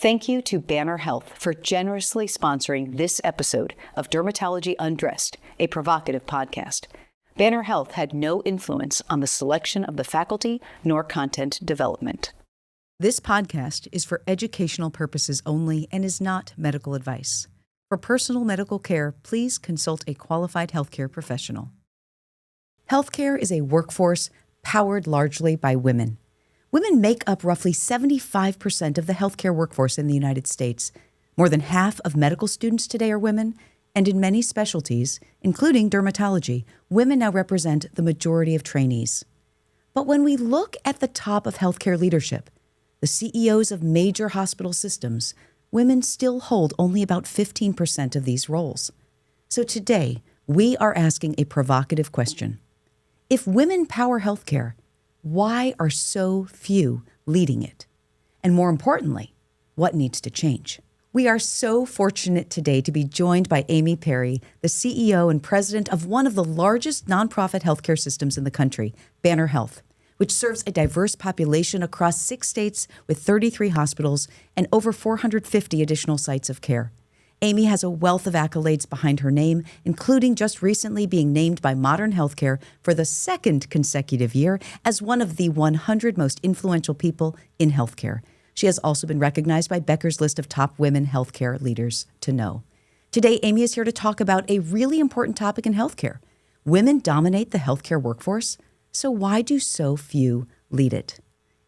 Thank you to Banner Health for generously sponsoring this episode of Dermatology Undressed, a provocative podcast. Banner Health had no influence on the selection of the faculty nor content development. This podcast is for educational purposes only and is not medical advice. For personal medical care, please consult a qualified healthcare professional. Healthcare is a workforce powered largely by women. Women make up roughly 75% of the healthcare workforce in the United States. More than half of medical students today are women, and in many specialties, including dermatology, women now represent the majority of trainees. But when we look at the top of healthcare leadership, the CEOs of major hospital systems, women still hold only about 15% of these roles. So today, we are asking a provocative question. If women power healthcare, why are so few leading it? And more importantly, what needs to change? We are so fortunate today to be joined by Amy Perry, the CEO and president of one of the largest nonprofit healthcare systems in the country, Banner Health, which serves a diverse population across 6 states with 33 hospitals and over 450 additional sites of care. Amy has a wealth of accolades behind her name, including just recently being named by Modern Healthcare for the second consecutive year as one of the 100 most influential people in healthcare. She has also been recognized by Becker's list of top women healthcare leaders to know. Today, Amy is here to talk about a really important topic in healthcare. Women dominate the healthcare workforce, so why do so few lead it?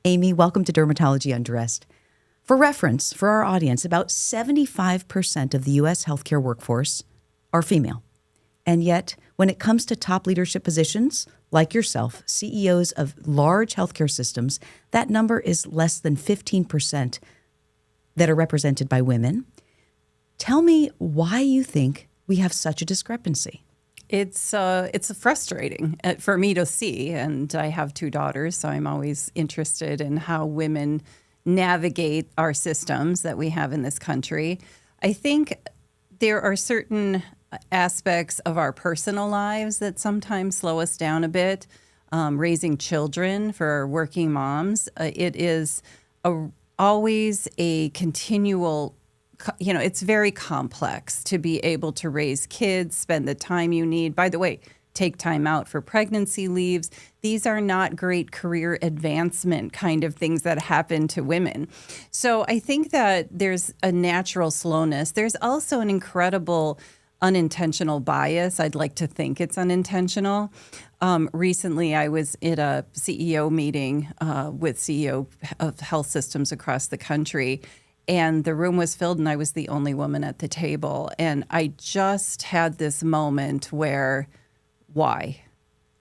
Amy, welcome to Dermatology Undressed. For reference, for our audience, about 75% of the U.S. healthcare workforce are female. And yet, when it comes to top leadership positions, like yourself, CEOs of large healthcare systems, that number is less than 15% that are represented by women. Tell me why you think we have such a discrepancy. It's frustrating for me to see, and I have 2 daughters, so I'm always interested in how women navigate our systems that we have in this country. I think there are certain aspects of our personal lives that sometimes slow us down a bit. Raising children for working moms, it is always a continual, it's very complex to be able to raise kids, spend the time you need. By the way, take time out for pregnancy leaves. These are not great career advancement kind of things that happen to women. So I think that there's a natural slowness. There's also an incredible unintentional bias. I'd like to think it's unintentional. Recently, I was at a CEO meeting with CEO of health systems across the country, and the room was filled and I was the only woman at the table. And I just had this moment where, why?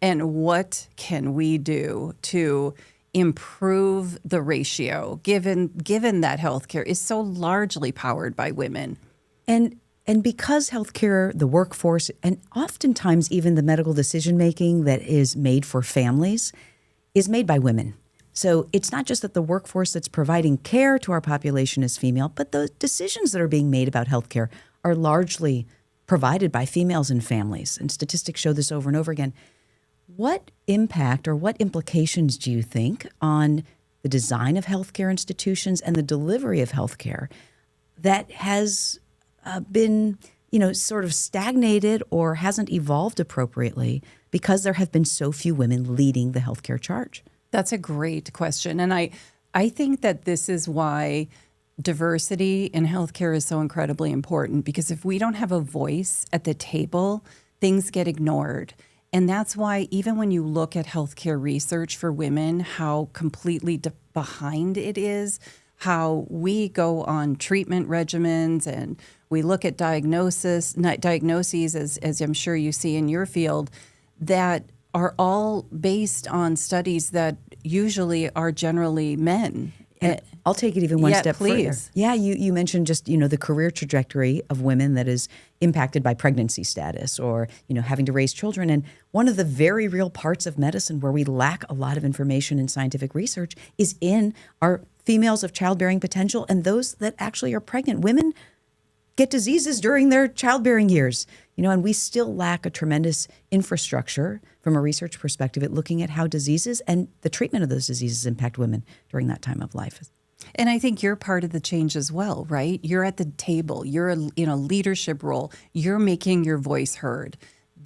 And what can we do to improve the ratio, given that healthcare is so largely powered by women? And because healthcare, the workforce, and oftentimes even the medical decision-making that is made for families is made by women. So it's not just that the workforce that's providing care to our population is female, but the decisions that are being made about healthcare are largely provided by females and families. And statistics show this over and over again. What impact or what implications do you think on the design of healthcare institutions and the delivery of healthcare that has been, sort of stagnated or hasn't evolved appropriately because there have been so few women leading the healthcare charge? That's a great question. And I think that this is why diversity in healthcare is so incredibly important, because if we don't have a voice at the table, things get ignored. And that's why even when you look at healthcare research for women, how completely behind it is, how we go on treatment regimens and we look at diagnoses, as I'm sure you see in your field, that are all based on studies that usually are generally men. And I'll take it even one step please. further. Yeah, you mentioned just, the career trajectory of women that is impacted by pregnancy status or, having to raise children. And one of the very real parts of medicine where we lack a lot of information and scientific research is in our females of childbearing potential and those that actually are pregnant. Women get diseases during their childbearing years, and we still lack a tremendous infrastructure from a research perspective at looking at how diseases and the treatment of those diseases impact women during that time of life. And I think you're part of the change as well, right? You're at the table. You're in a leadership role. You're making your voice heard.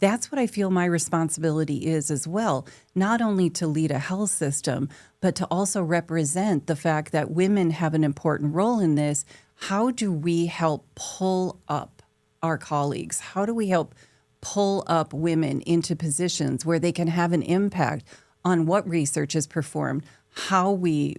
That's what I feel my responsibility is as well, not only to lead a health system, but to also represent the fact that women have an important role in this. How do we help pull up our colleagues? How do we help pull up women into positions where they can have an impact on what research is performed, how we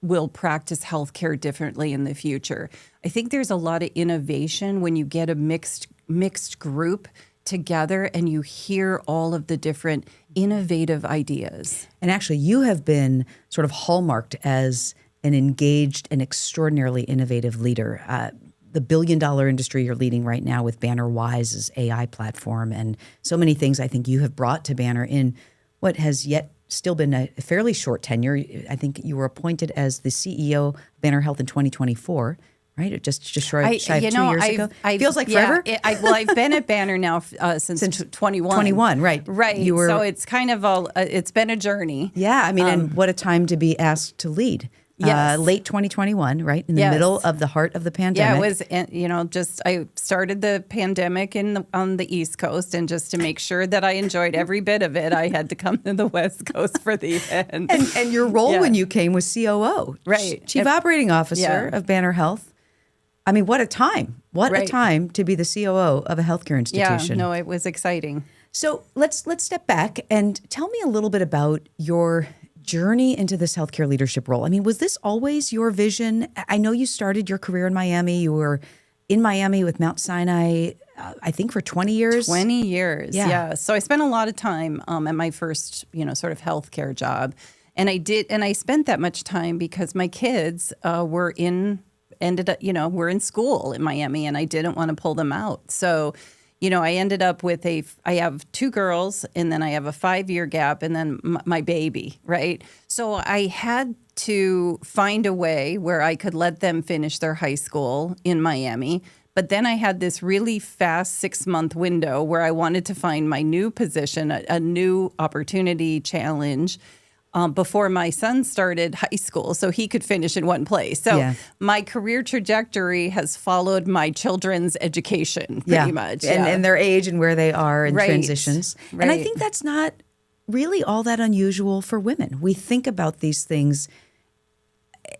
will practice healthcare differently in the future? I think there's a lot of innovation when you get a mixed group together and you hear all of the different innovative ideas. And actually, you have been sort of hallmarked as an engaged and extraordinarily innovative leader. The billion-dollar industry you're leading right now with Banner Wise's AI platform and so many things I think you have brought to Banner in what has yet still been a fairly short tenure. I think you were appointed as the CEO of Banner Health in 2024, right? Just shy of 2 years ago. Feels like forever. I've been at Banner now since 21. 21, right. Right. So it's kind of it's been a journey. Yeah. I mean, and what a time to be asked to lead. Yes. Late 2021, right? In the middle of the heart of the pandemic. Yeah, it was, I started the pandemic on the East Coast, and just to make sure that I enjoyed every bit of it, I had to come to the West Coast for the end. And your role when you came was COO. Right. Chief Operating Officer of Banner Health. I mean, what a time. What a time to be the COO of a healthcare institution. Yeah, no, it was exciting. So let's step back and tell me a little bit about your journey into this healthcare leadership role. I mean, was this always your vision? I know you started your career in Miami. You were in Miami with Mount Sinai, I think for 20 years. 20 years, yeah. So I spent a lot of time at my first, sort of healthcare job. And I spent that much time because my kids were in school in Miami, and I didn't want to pull them out. So I ended up with I have 2 girls, and then I have a 5-year gap, and then my baby, right? So I had to find a way where I could let them finish their high school in Miami. But then I had this really fast 6-month window where I wanted to find my new position, a new opportunity challenge, before my son started high school so he could finish in one place. So my career trajectory has followed my children's education pretty much. And their age and where they are in transitions. Right. And I think that's not really all that unusual for women. We think about these things,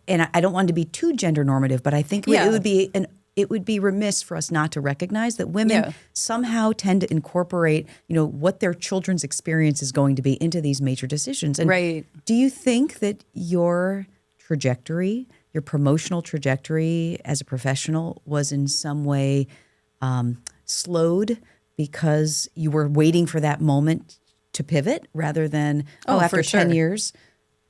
and I don't want to be too gender normative, but I think it would be remiss for us not to recognize that women somehow tend to incorporate, what their children's experience is going to be into these major decisions. And do you think that your trajectory, your promotional trajectory as a professional was in some way slowed because you were waiting for that moment to pivot rather than, after 10 years?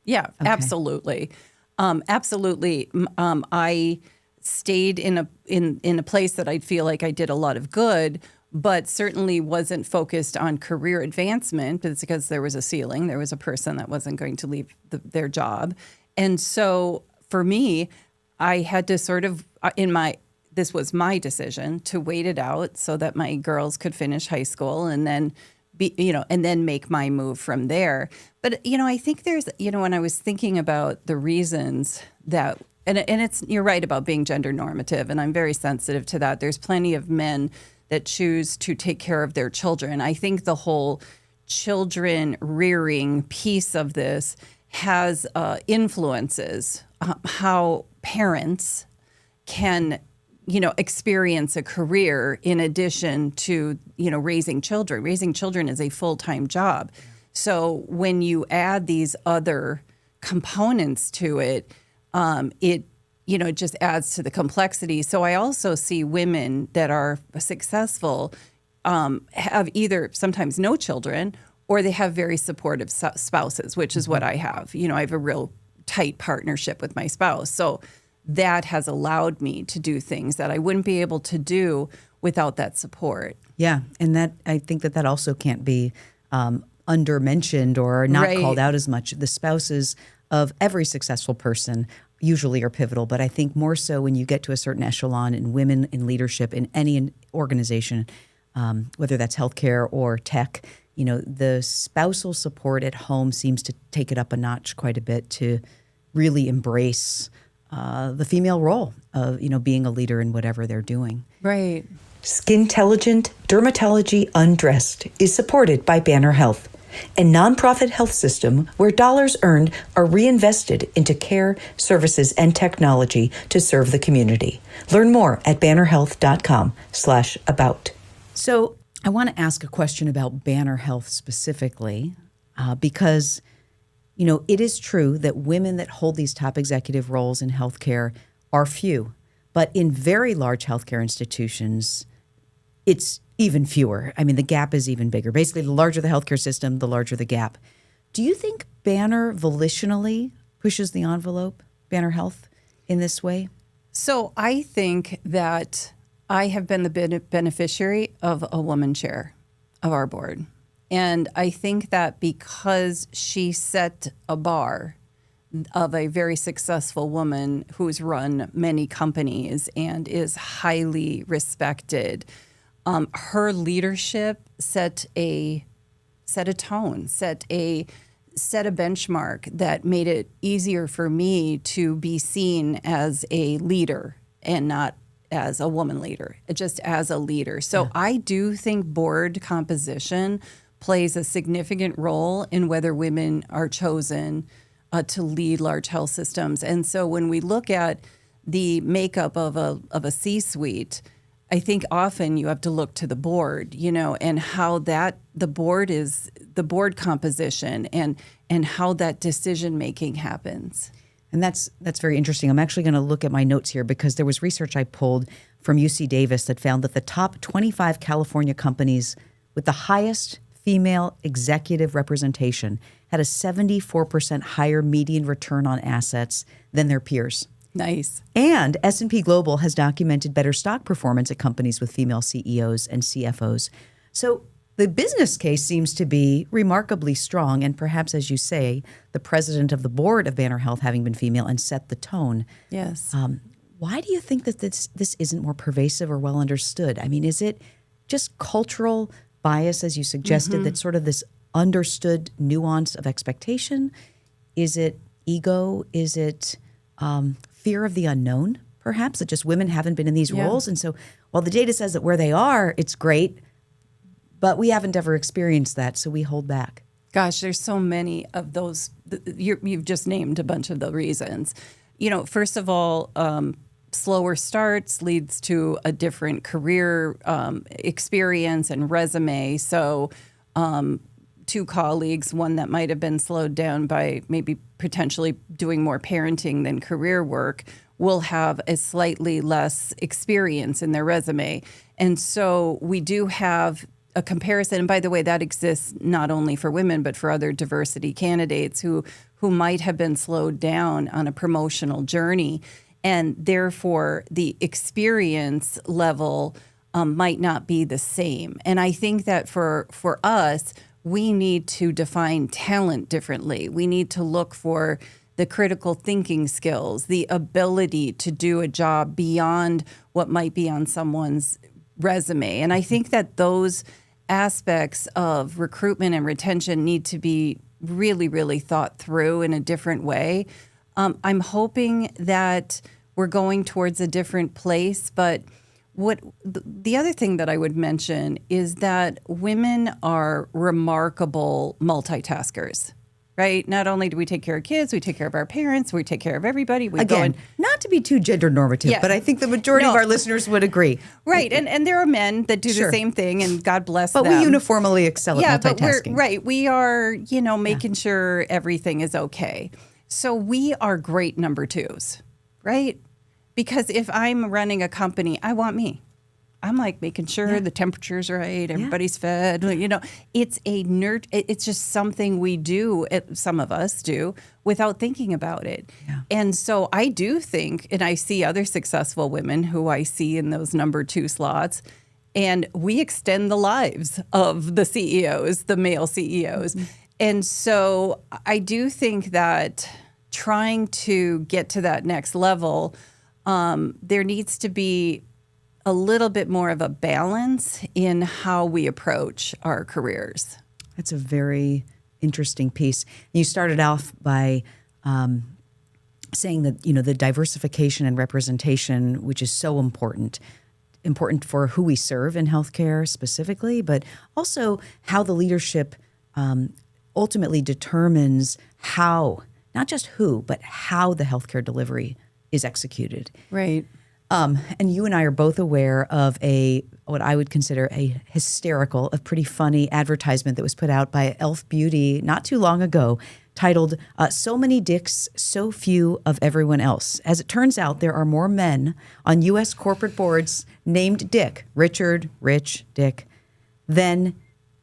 Yeah, absolutely. Absolutely. I stayed in a place that I feel like I did a lot of good, but certainly wasn't focused on career advancement. It's because there was a ceiling. There was a person that wasn't going to leave their job. And so for me, I had to sort of, this was my decision to wait it out so that my girls could finish high school and then and then make my move from there. But, I think there's, when I was thinking about the reasons that, and you're right about being gender normative, and I'm very sensitive to that. There's plenty of men that choose to take care of their children. I think the whole children rearing piece of this has influences how parents can, experience a career in addition to, raising children. Raising children is a full-time job. So when you add these other components to it, it just adds to the complexity. So I also see women that are successful have either sometimes no children or they have very supportive spouses, which is what I have. I have a real tight partnership with my spouse. So that has allowed me to do things that I wouldn't be able to do without that support. Yeah, and that I think that also can't be under-mentioned or not called out as much. The spouses of every successful person usually are pivotal, but I think more so when you get to a certain echelon in women in leadership in any organization, whether that's healthcare or tech, the spousal support at home seems to take it up a notch quite a bit to really embrace the female role of, being a leader in whatever they're doing. Right. Skintelligent Dermatology Undressed is supported by Banner Health, a nonprofit health system where dollars earned are reinvested into care, services, and technology to serve the community. Learn more at bannerhealth.com/about. So I want to ask a question about Banner Health specifically, because, it is true that women that hold these top executive roles in healthcare are few, but in very large healthcare institutions, it's even fewer. I mean, the gap is even bigger. Basically, the larger the healthcare system, the larger the gap. Do you think Banner volitionally pushes the envelope, Banner Health, in this way? So I think that I have been the beneficiary of a woman chair of our board. And I think that because she set a bar of a very successful woman who's run many companies and is highly respected, her leadership set a tone, set a benchmark that made it easier for me to be seen as a leader and not as a woman leader, just as a leader. So I do think board composition plays a significant role in whether women are chosen to lead large health systems. And so when we look at the makeup of a C-suite, I think often you have to look to the board, and how the board composition and how that decision making happens. And that's very interesting. I'm actually going to look at my notes here because there was research I pulled from UC Davis that found that the top 25 California companies with the highest female executive representation had a 74% higher median return on assets than their peers. Nice. And S&P Global has documented better stock performance at companies with female CEOs and CFOs. So the business case seems to be remarkably strong, and perhaps, as you say, the president of the board of Banner Health having been female and set the tone. Yes. Why do you think that this isn't more pervasive or well understood? I mean, is it just cultural bias, as you suggested, that sort of this understood nuance of expectation? Is it ego? Is it fear of the unknown, perhaps, that just women haven't been in these roles? And so while the data says that where they are, it's great, but we haven't ever experienced that, so we hold back. Gosh, there's so many of those. You've just named a bunch of the reasons. First of all, slower starts leads to a different career experience and resume. So two colleagues, one that might have been slowed down by maybe potentially doing more parenting than career work, will have a slightly less experience in their resume. And so we do have a comparison. And by the way, that exists not only for women, but for other diversity candidates who might have been slowed down on a promotional journey. And therefore, the experience level might not be the same. And I think that for us, we need to define talent differently. We need to look for the critical thinking skills, the ability to do a job beyond what might be on someone's resume. And I think that those aspects of recruitment and retention need to be really, really thought through in a different way. I'm hoping that we're going towards a different place, but the other thing that I would mention is that women are remarkable multitaskers, right? Not only do we take care of kids, we take care of our parents, we take care of everybody. Not to be too gender normative, but I think the majority of our listeners would agree. Right, and there are men that do the same thing, and God bless them. But we uniformly excel at multitasking. But we are, making sure everything is okay. So we are great number twos, right? Because if I'm running a company, I want me. I'm like making sure the temperature's right, everybody's fed. It's it's just something we do. Some of us do without thinking about it. Yeah. And so I do think, and I see other successful women who I see in those number two slots, and we extend the lives of the CEOs, the male CEOs. Mm-hmm. And so I do think that trying to get to that next level, there needs to be a little bit more of a balance in how we approach our careers. That's a very interesting piece. You started off by saying that, the diversification and representation, which is so important for who we serve in healthcare specifically, but also how the leadership ultimately determines how, not just who, but how the healthcare delivery is executed. Right. And you and I are both aware of what I would consider a pretty funny advertisement that was put out by Elf Beauty not too long ago, titled, "So Many Dicks, So Few of Everyone Else." As it turns out, there are more men on U.S. corporate boards named Dick, Richard, Rich, Dick, than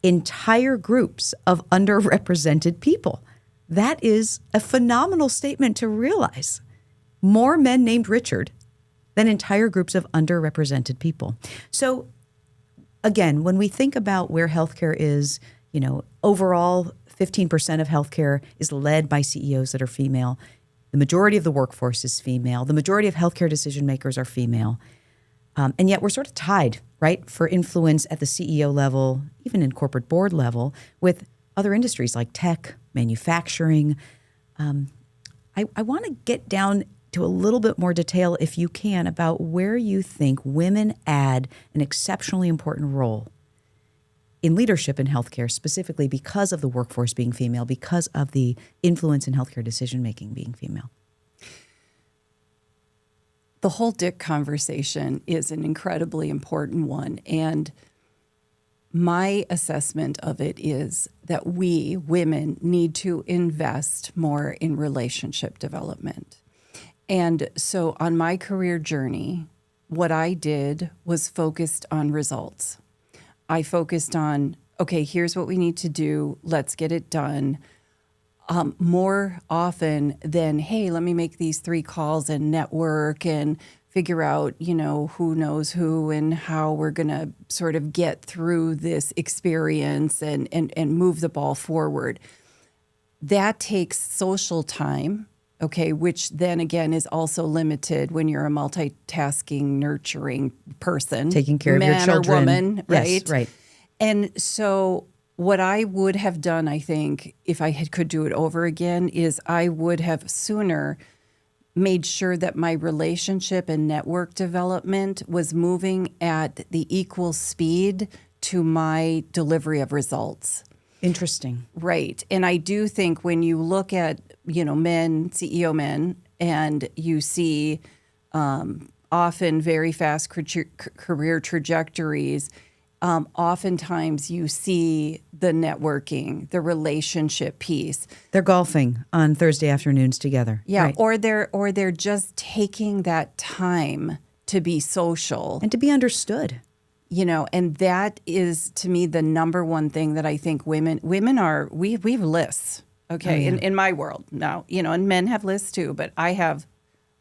entire groups of underrepresented people. That is a phenomenal statement to realize. More men named Richard than entire groups of underrepresented people. So again, when we think about where healthcare is, overall 15% of healthcare is led by CEOs that are female. The majority of the workforce is female. The majority of healthcare decision makers are female. And yet we're sort of tied, right, for influence at the CEO level, even in corporate board level, with other industries like tech, manufacturing. I want to get down to a little bit more detail, if you can, about where you think women add an exceptionally important role in leadership in healthcare, specifically because of the workforce being female, because of the influence in healthcare decision-making being female. The whole Dick conversation is an incredibly important one. And my assessment of it is that we, women, need to invest more in relationship development. And so on my career journey, what I did was focused on results. I focused on, okay, here's what we need to do. Let's get it done. More often than, hey, let me make these 3 calls and network and figure out, who knows who and how we're going to sort of get through this experience and move the ball forward. That takes social time. Okay, which then again is also limited when you're a multitasking, nurturing person. Taking care of your children. Man or woman, right? Yes, right. And so what I would have done, I think, if I could do it over again, is I would have sooner made sure that my relationship and network development was moving at the equal speed to my delivery of results. Interesting. Right. And I do think when you look at, men, CEO men, and you see often very fast career trajectories, oftentimes you see the networking, the relationship piece. They're golfing on Thursday afternoons together. Yeah, right. or they're just taking that time to be social. And to be understood. And that is, to me, the number one thing that I think women are, we have lists, okay, Oh, yeah. in my world now, and men have lists too, but I have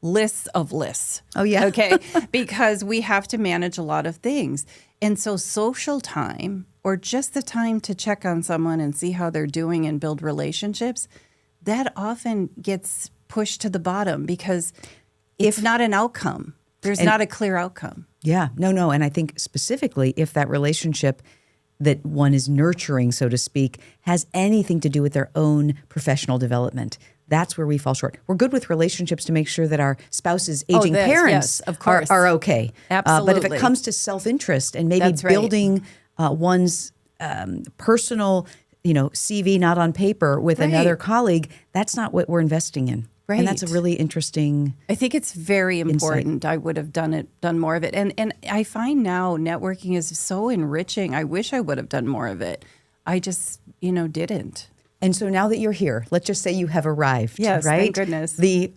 lists of lists. Oh, yeah. Okay, because we have to manage a lot of things. And so social time, or just the time to check on someone and see how they're doing and build relationships, that often gets pushed to the bottom because it's not an outcome. There's not a clear outcome. Yeah, no. And I think specifically if that relationship that one is nurturing, so to speak, has anything to do with their own professional development, that's where we fall short. We're good with relationships to make sure that our spouse's aging parents yes, of course. are okay. Absolutely. But if it comes to self-interest and maybe That's right. building one's personal, CV not on paper with another colleague, that's not what we're investing in. Right. And that's a really interesting I think it's very important. I would have done more of it. And I find now networking is so enriching. I wish I would have done more of it. I just, didn't. And so now that you're here, let's just say you have arrived, Yes, right? thank goodness. The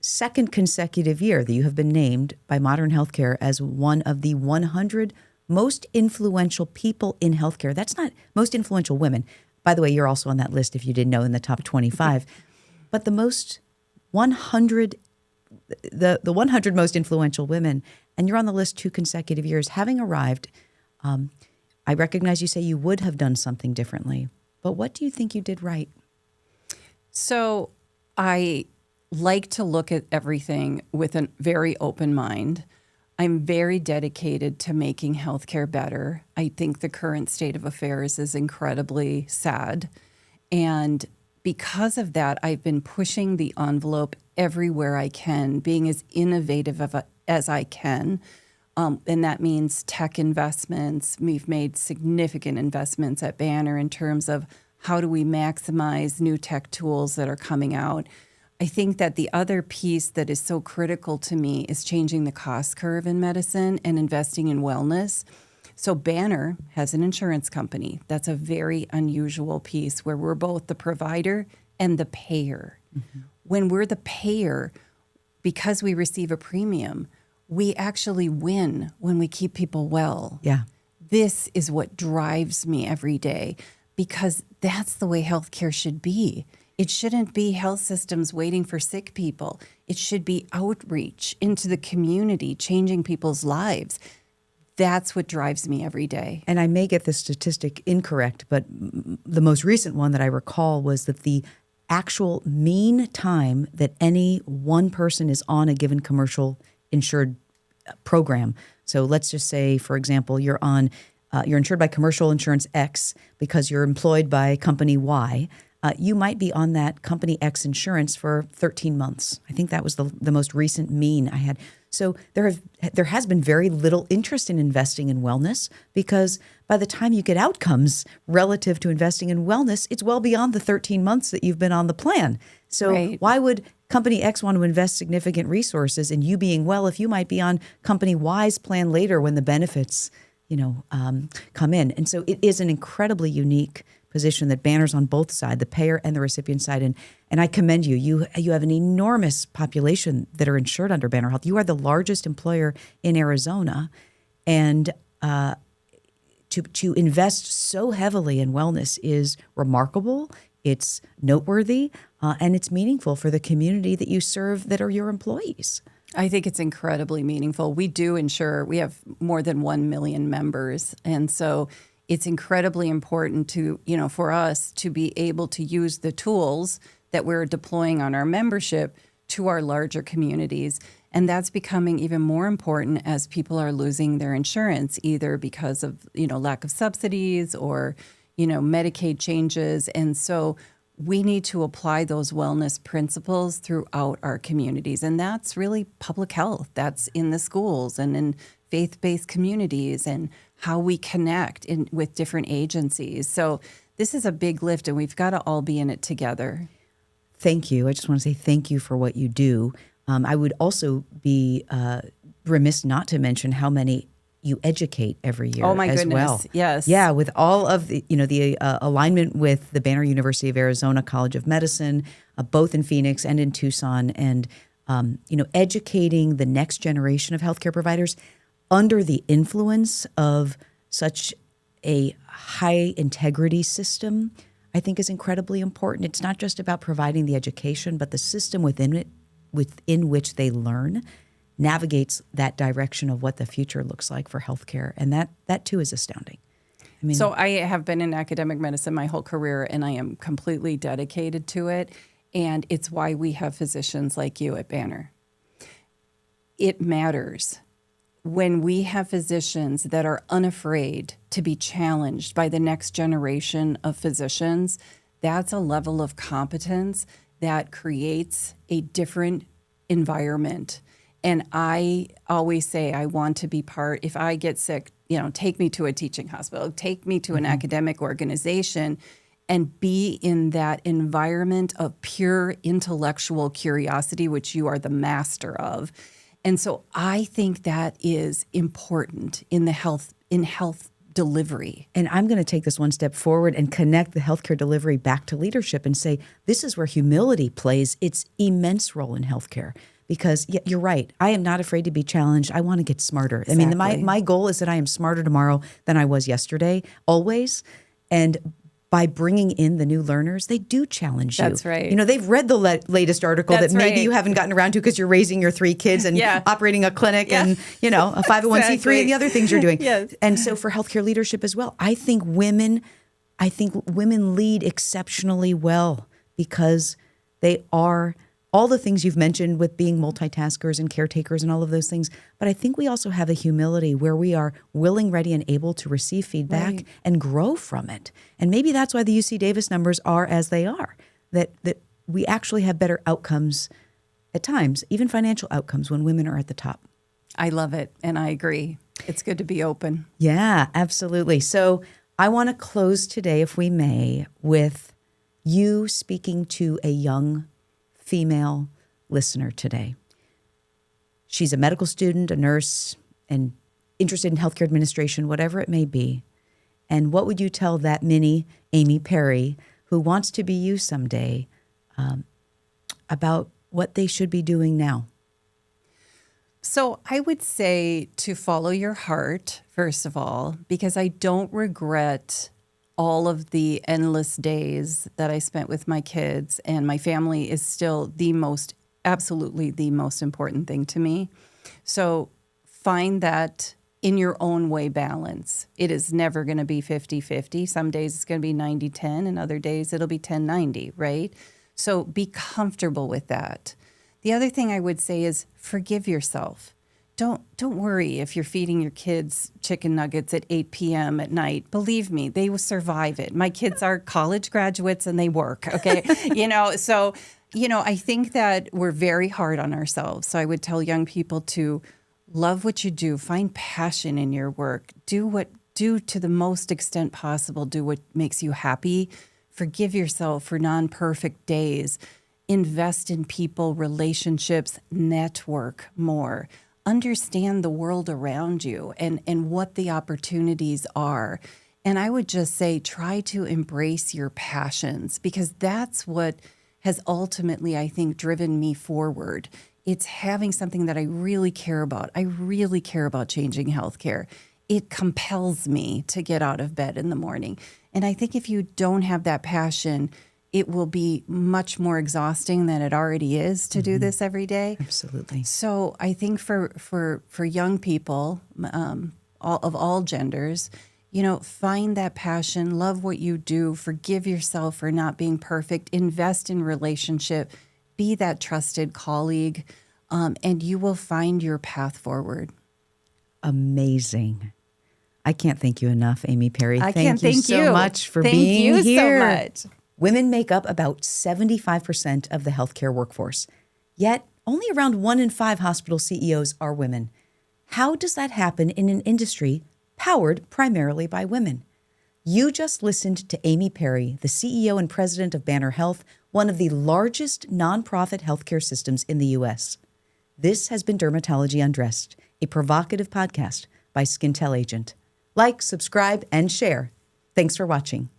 second consecutive year that you have been named by Modern Healthcare as one of the 100 most influential people in healthcare. That's not most influential women. By the way, you're also on that list if you didn't know, in the top 25. But the 100 most influential women, and you're on the list 2 consecutive years. Having arrived, I recognize you say you would have done something differently, but what do you think you did right? So I like to look at everything with a very open mind. I'm very dedicated to making healthcare better. I think the current state of affairs is incredibly sad. And because of that, I've been pushing the envelope everywhere I can, being as innovative as I can. And that means tech investments. We've made significant investments at Banner in terms of how do we maximize new tech tools that are coming out. I think that the other piece that is so critical to me is changing the cost curve in medicine and investing in wellness. So Banner has an insurance company. That's a very unusual piece where we're both the provider and the payer. Mm-hmm. When we're the payer, because we receive a premium, we actually win when we keep people well. Yeah. This is what drives me every day, because that's the way healthcare should be. It shouldn't be health systems waiting for sick people. It should be outreach into the community, changing people's lives. That's what drives me every day. And I may get this statistic incorrect, but the most recent one that I recall was that the actual mean time that any one person is on a given commercial insured program. So let's just say, for example, you're insured by commercial insurance X because you're employed by company Y. You might be on that company X insurance for 13 months. I think that was the most recent mean I had. So there has been very little interest in investing in wellness, because by the time you get outcomes relative to investing in wellness, it's well beyond the 13 months that you've been on the plan. So Why would company X want to invest significant resources in you being well if you might be on company Y's plan later when the benefits, come in? And so it is an incredibly unique position that Banner's on both sides, the payer and the recipient side. And I commend you. You have an enormous population that are insured under Banner Health. You are the largest employer in Arizona. And to invest so heavily in wellness is remarkable. It's noteworthy, and it's meaningful for the community that you serve that are your employees. I think it's incredibly meaningful. We do insure, we have more than 1 million members. And so it's incredibly important for us to be able to use the tools that we're deploying on our membership to our larger communities. And that's becoming even more important as people are losing their insurance, either because of, lack of subsidies or, Medicaid changes. And so we need to apply those wellness principles throughout our communities. And that's really public health. That's in the schools and in faith-based communities and how we connect with different agencies. So this is a big lift, and we've got to all be in it together. Thank you. I just want to say thank you for what you do. I would also be remiss not to mention how many you educate every year. Oh my as goodness! Well. Yes. Yeah, with all of the alignment with the Banner University of Arizona College of Medicine, both in Phoenix and in Tucson, and educating the next generation of healthcare providers under the influence of such a high integrity system, I think is incredibly important. It's not just about providing the education, but the system within which they learn navigates that direction of what the future looks like for healthcare. And that too is astounding. So I have been in academic medicine my whole career, and I am completely dedicated to it. And it's why we have physicians like you at Banner. It matters when we have physicians that are unafraid to be challenged by the next generation of physicians. That's a level of competence that creates a different environment. And I always say I want to be part. If I get sick, take me to a teaching hospital, take me to an academic organization, and be in that environment of pure intellectual curiosity, which you are the master of. And so I think that is important in health delivery. And I'm going to take this one step forward and connect the healthcare delivery back to leadership and say, this is where humility plays its immense role in healthcare. Because you're right. I am not afraid to be challenged. I want to get smarter. Exactly. I mean, my goal is that I am smarter tomorrow than I was yesterday, always. And by bringing in the new learners, they do challenge you. That's right. They've read the latest article that maybe you haven't gotten around to because you're raising your 3 kids and operating a clinic and, a 501c3 and the other things you're doing. Yes. And so for healthcare leadership as well, I think women lead exceptionally well because they are all the things you've mentioned with being multitaskers and caretakers and all of those things. But I think we also have a humility where we are willing, ready, and able to receive feedback and grow from it. And maybe that's why the UC Davis numbers are as they are. that we actually have better outcomes at times, even financial outcomes, when women are at the top. I love it, and I agree. It's good to be open. Yeah, absolutely. So I want to close today, if we may, with you speaking to a young female listener today. She's a medical student, a nurse, and interested in healthcare administration, whatever it may be. And what would you tell that mini Amy Perry, who wants to be you someday, about what they should be doing now? So I would say to follow your heart, first of all, because I don't regret all of the endless days that I spent with my kids, and my family is still absolutely the most important thing to me. So find that in your own way balance. It is never going to be 50-50. Some days it's going to be 90-10, and other days it'll be 10-90, right? So be comfortable with that. The other thing I would say is forgive yourself. Don't worry if you're feeding your kids chicken nuggets at 8 p.m. at night. Believe me, they will survive it. My kids are college graduates and they work, okay? So I think that we're very hard on ourselves. So I would tell young people to love what you do, find passion in your work, do to the most extent possible, do what makes you happy. Forgive yourself for non-perfect days. Invest in people, relationships, network more. Understand the world around you and what the opportunities are. And I would just say, try to embrace your passions, because that's what has ultimately, I think, driven me forward. It's having something that I really care about. I really care about changing healthcare. It compels me to get out of bed in the morning. And I think if you don't have that passion, it will be much more exhausting than it already is to do this every day. Absolutely. So I think for young people of all genders, find that passion, love what you do, forgive yourself for not being perfect, invest in relationship, be that trusted colleague, and you will find your path forward. Amazing. I can't thank you enough, Amy Perry. I can't thank you so much for thank being you here. So much. Women make up about 75% of the healthcare workforce, yet only around 1 in 5 hospital CEOs are women. How does that happen in an industry powered primarily by women? You just listened to Amy Perry, the CEO and president of Banner Health, one of the largest nonprofit healthcare systems in the U.S. This has been Dermatology Undressed, a provocative podcast by SkinTel Agent. Like, subscribe, and share. Thanks for watching.